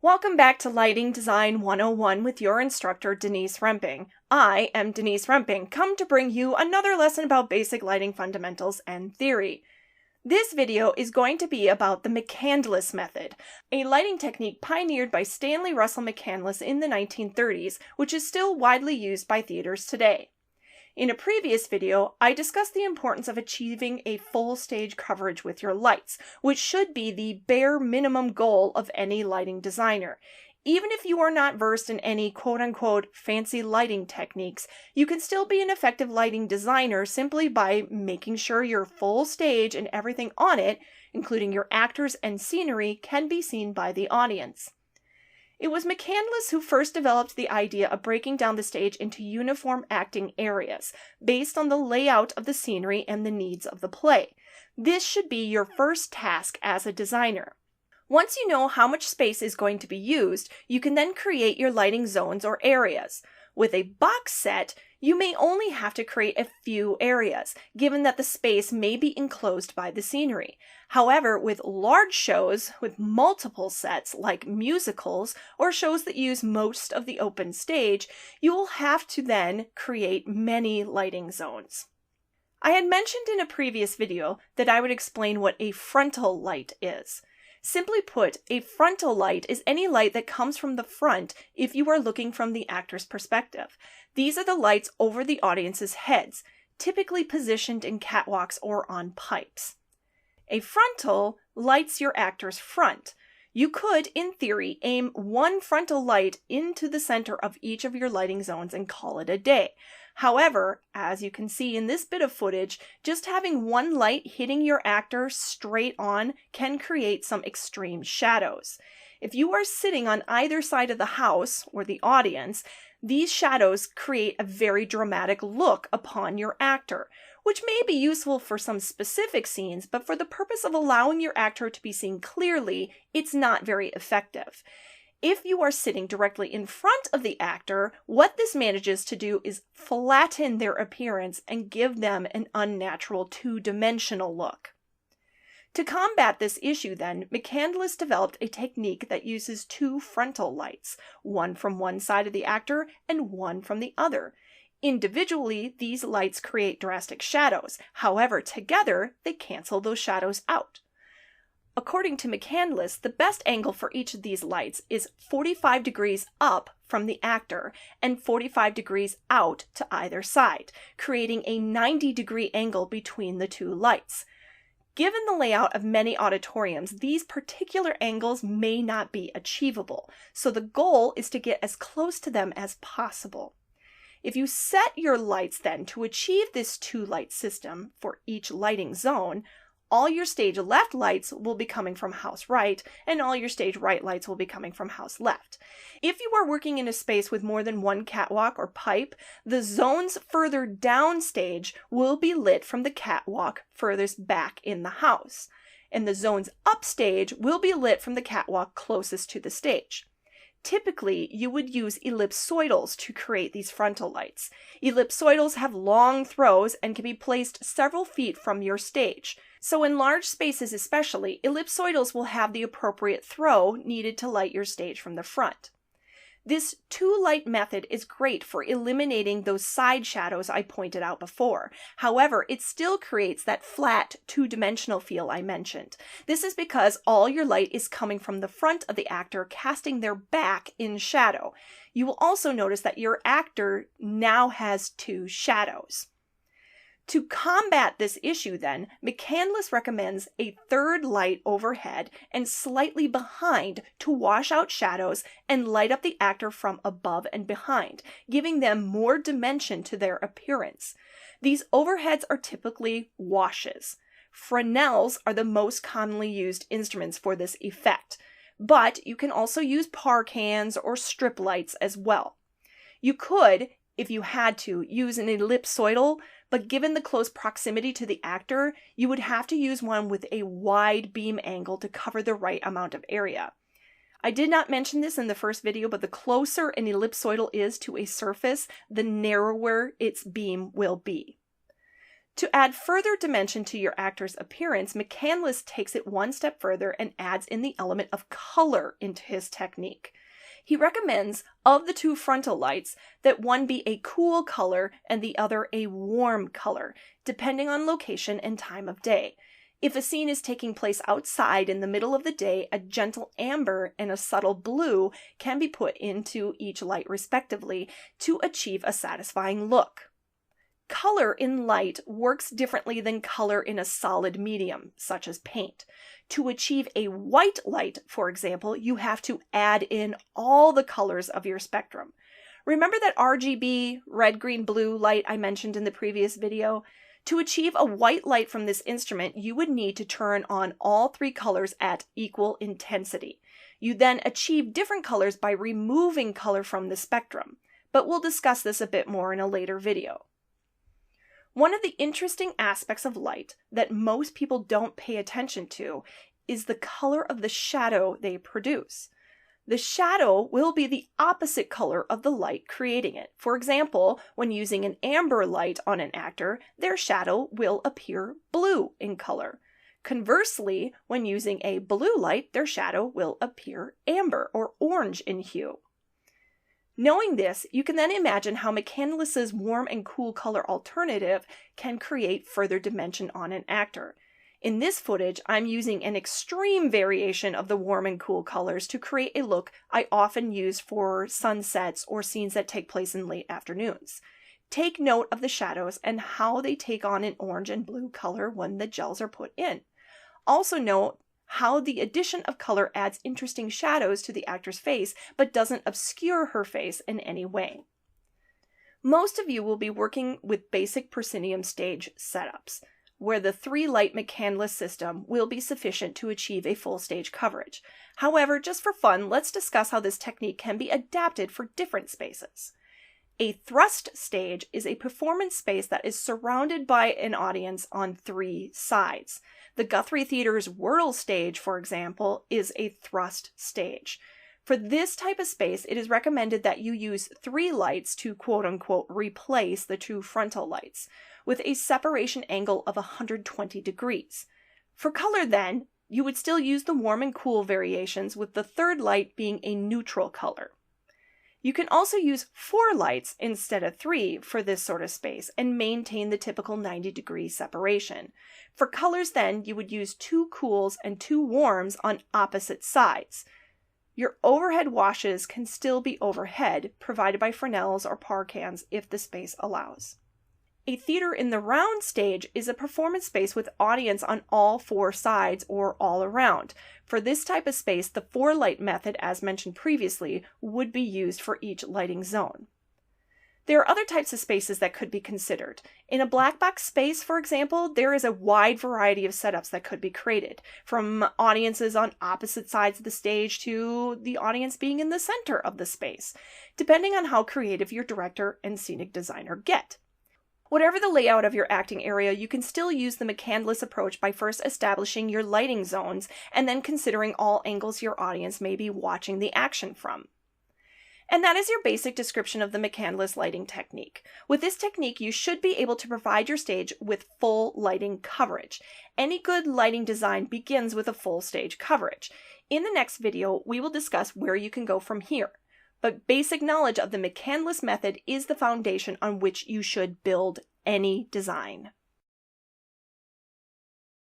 Welcome back to Lighting Design 101 with your instructor, Denise Remping. I am Denise Remping, come to bring you another lesson about basic lighting fundamentals and theory. This video is going to be about the McCandless method, a lighting technique pioneered by Stanley Russell McCandless in the 1930s, which is still widely used by theaters today. In a previous video, I discussed the importance of achieving a full stage coverage with your lights, which should be the bare minimum goal of any lighting designer. Even if you are not versed in any quote-unquote fancy lighting techniques, you can still be an effective lighting designer simply by making sure your full stage and everything on it, including your actors and scenery, can be seen by the audience. It was McCandless who first developed the idea of breaking down the stage into uniform acting areas, based on the layout of the scenery and the needs of the play. This should be your first task as a designer. Once you know how much space is going to be used, you can then create your lighting zones or areas. With a box set, you may only have to create a few areas, given that the space may be enclosed by the scenery. However, with large shows with multiple sets, like musicals or shows that use most of the open stage, you will have to then create many lighting zones. I had mentioned in a previous video that I would explain what a frontal light is. Simply put, a frontal light is any light that comes from the front if you are looking from the actor's perspective. These are the lights over the audience's heads, typically positioned in catwalks or on pipes. A frontal lights your actor's front. You could, in theory, aim one frontal light into the center of each of your lighting zones and call it a day. However, as you can see in this bit of footage, just having one light hitting your actor straight on can create some extreme shadows. If you are sitting on either side of the house or the audience, these shadows create a very dramatic look upon your actor, which may be useful for some specific scenes, but for the purpose of allowing your actor to be seen clearly, it's not very effective. If you are sitting directly in front of the actor, what this manages to do is flatten their appearance and give them an unnatural two-dimensional look. To combat this issue then, McCandless developed a technique that uses two frontal lights, one from one side of the actor and one from the other. Individually, these lights create drastic shadows. However, together, they cancel those shadows out. According to McCandless, the best angle for each of these lights is 45 degrees up from the actor and 45 degrees out to either side, creating a 90-degree angle between the two lights. Given the layout of many auditoriums, these particular angles may not be achievable, so the goal is to get as close to them as possible. If you set your lights then to achieve this two-light system for each lighting zone, all your stage left lights will be coming from house right, and all your stage right lights will be coming from house left. If you are working in a space with more than one catwalk or pipe, the zones further downstage will be lit from the catwalk furthest back in the house, and the zones upstage will be lit from the catwalk closest to the stage. Typically, you would use ellipsoidals to create these frontal lights. Ellipsoidals have long throws and can be placed several feet from your stage. So in large spaces especially, ellipsoidals will have the appropriate throw needed to light your stage from the front. This two-light method is great for eliminating those side shadows I pointed out before. However, it still creates that flat, two-dimensional feel I mentioned. This is because all your light is coming from the front of the actor, casting their back in shadow. You will also notice that your actor now has two shadows. To combat this issue then, McCandless recommends a third light overhead and slightly behind to wash out shadows and light up the actor from above and behind, giving them more dimension to their appearance. These overheads are typically washes. Fresnels are the most commonly used instruments for this effect, but you can also use par cans or strip lights as well. You could, if you had to, use an ellipsoidal, but given the close proximity to the actor, you would have to use one with a wide beam angle to cover the right amount of area. I did not mention this in the first video, but the closer an ellipsoidal is to a surface, the narrower its beam will be. To add further dimension to your actor's appearance, McCandless takes it one step further and adds in the element of color into his technique. He recommends, of the two frontal lights, that one be a cool color and the other a warm color, depending on location and time of day. If a scene is taking place outside in the middle of the day, a gentle amber and a subtle blue can be put into each light respectively to achieve a satisfying look. Color in light works differently than color in a solid medium, such as paint. To achieve a white light, for example, you have to add in all the colors of your spectrum. Remember that RGB, red, green, blue light I mentioned in the previous video? To achieve a white light from this instrument, you would need to turn on all three colors at equal intensity. You then achieve different colors by removing color from the spectrum, but we'll discuss this a bit more in a later video. One of the interesting aspects of light that most people don't pay attention to is the color of the shadow they produce. The shadow will be the opposite color of the light creating it. For example, when using an amber light on an actor, their shadow will appear blue in color. Conversely, when using a blue light, their shadow will appear amber or orange in hue. Knowing this, you can then imagine how McCandless's warm and cool color alternative can create further dimension on an actor. In this footage, I'm using an extreme variation of the warm and cool colors to create a look I often use for sunsets or scenes that take place in late afternoons. Take note of the shadows and how they take on an orange and blue color when the gels are put in. Also note how the addition of color adds interesting shadows to the actor's face, but doesn't obscure her face in any way. Most of you will be working with basic proscenium stage setups, where the 3-light McCandless system will be sufficient to achieve a full stage coverage. However, just for fun, let's discuss how this technique can be adapted for different spaces. A thrust stage is a performance space that is surrounded by an audience on 3 sides. The Guthrie Theater's Whirl stage, for example, is a thrust stage. For this type of space, it is recommended that you use 3 lights to quote-unquote replace the 2 frontal lights, with a separation angle of 120 degrees. For color then, you would still use the warm and cool variations, with the 3rd light being a neutral color. You can also use 4 lights instead of 3 for this sort of space and maintain the typical 90-degree separation. For colors then, you would use 2 cools and 2 warms on opposite sides. Your overhead washes can still be overhead, provided by Fresnels or Parkans if the space allows. A theater in the round stage is a performance space with audience on all 4 sides or all around. For this type of space, the 4-light method, as mentioned previously, would be used for each lighting zone. There are other types of spaces that could be considered. In a black box space, for example, there is a wide variety of setups that could be created, from audiences on opposite sides of the stage to the audience being in the center of the space, depending on how creative your director and scenic designer get. Whatever the layout of your acting area, you can still use the McCandless approach by first establishing your lighting zones and then considering all angles your audience may be watching the action from. And that is your basic description of the McCandless lighting technique. With this technique, you should be able to provide your stage with full lighting coverage. Any good lighting design begins with a full stage coverage. In the next video, we will discuss where you can go from here. But basic knowledge of the McCandless method is the foundation on which you should build any design.